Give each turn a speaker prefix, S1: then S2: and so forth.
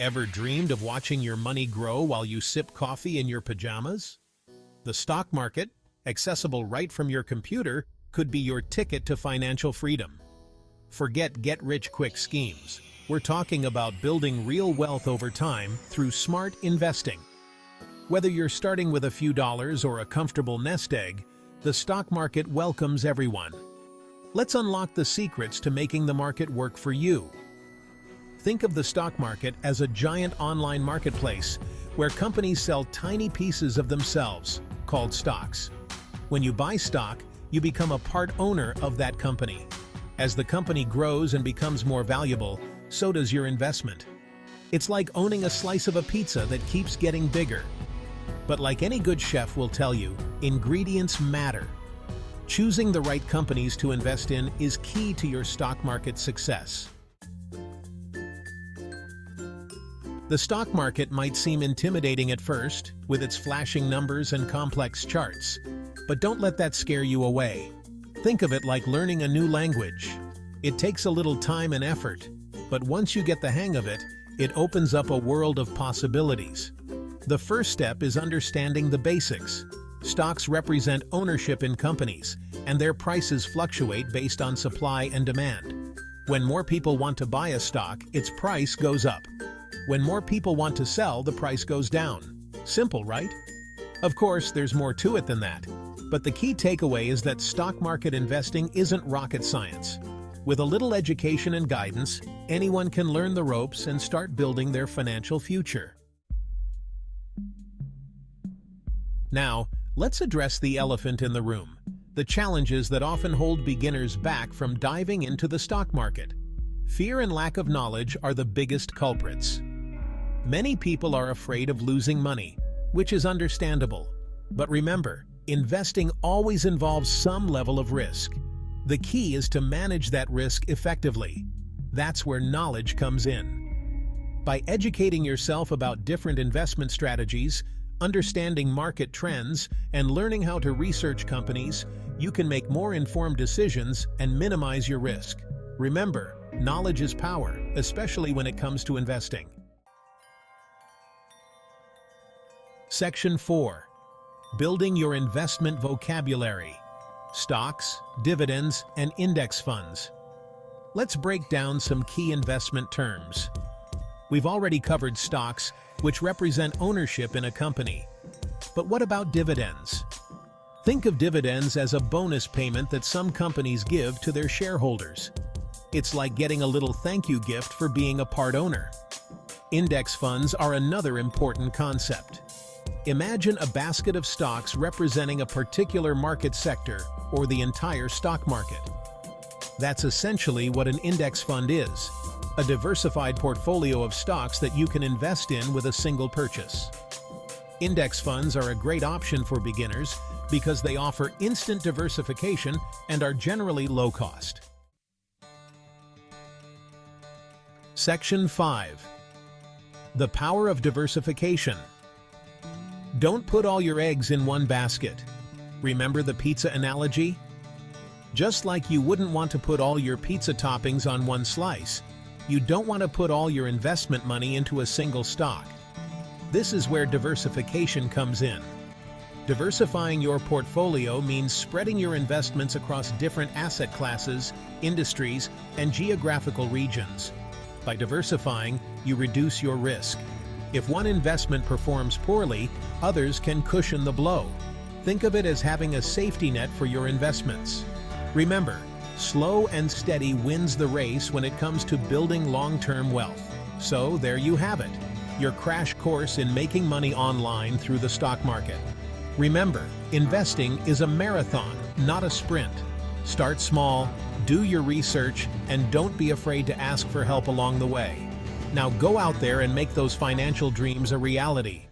S1: Ever dreamed of watching your money grow while you sip coffee in your pajamas? The stock market, accessible right from your computer, could be your ticket to financial freedom. Forget get-rich-quick schemes. We're talking about building real wealth over time through smart investing. Whether you're starting with a few dollars or a comfortable nest egg, the stock market welcomes everyone. Let's unlock the secrets to making the market work for you. Think of the stock market as a giant online marketplace where companies sell tiny pieces of themselves, called stocks. When you buy stock, you become a part owner of that company. As the company grows and becomes more valuable, so does your investment. It's like owning a slice of a pizza that keeps getting bigger. But like any good chef will tell you, ingredients matter. Choosing the right companies to invest in is key to your stock market success. The stock market might seem intimidating at first, with its flashing numbers and complex charts. But don't let that scare you away. Think of it like learning a new language. It takes a little time and effort, but once you get the hang of it, it opens up a world of possibilities. The first step is understanding the basics. Stocks represent ownership in companies, and their prices fluctuate based on supply and demand. When more people want to buy a stock, its price goes up. When more people want to sell, the price goes down. Simple, right? Of course, there's more to it than that. But the key takeaway is that stock market investing isn't rocket science. With a little education and guidance, anyone can learn the ropes and start building their financial future. Now, let's address the elephant in the room, the challenges that often hold beginners back from diving into the stock market. Fear and lack of knowledge are the biggest culprits. Many people are afraid of losing money, which is understandable. But remember, investing always involves some level of risk. The key is to manage that risk effectively. That's where knowledge comes in. By educating yourself about different investment strategies, understanding market trends, and learning how to research companies, you can make more informed decisions and minimize your risk. Remember, knowledge is power, especially when it comes to investing. Section 4. Building your investment vocabulary. Stocks, dividends, and index funds. Let's break down some key investment terms. We've already covered stocks, which represent ownership in a company. But what about dividends? Think of dividends as a bonus payment that some companies give to their shareholders. It's like getting a little thank you gift for being a part owner. Index funds are another important concept. Imagine a basket of stocks representing a particular market sector or the entire stock market. That's essentially what an index fund is, a diversified portfolio of stocks that you can invest in with a single purchase. Index funds are a great option for beginners because they offer instant diversification and are generally low cost. Section 5. The power of diversification. Don't put all your eggs in one basket. Remember the pizza analogy? Just like you wouldn't want to put all your pizza toppings on one slice, you don't want to put all your investment money into a single stock. This is where diversification comes in. Diversifying your portfolio means spreading your investments across different asset classes, industries, and geographical regions. By diversifying, you reduce your risk. If one investment performs poorly, others can cushion the blow. Think of it as having a safety net for your investments. Remember, slow and steady wins the race when it comes to building long-term wealth. So there you have it, your crash course in making money online through the stock market. Remember, investing is a marathon, not a sprint. Start small, do your research, and don't be afraid to ask for help along the way. Now go out there and make those financial dreams a reality.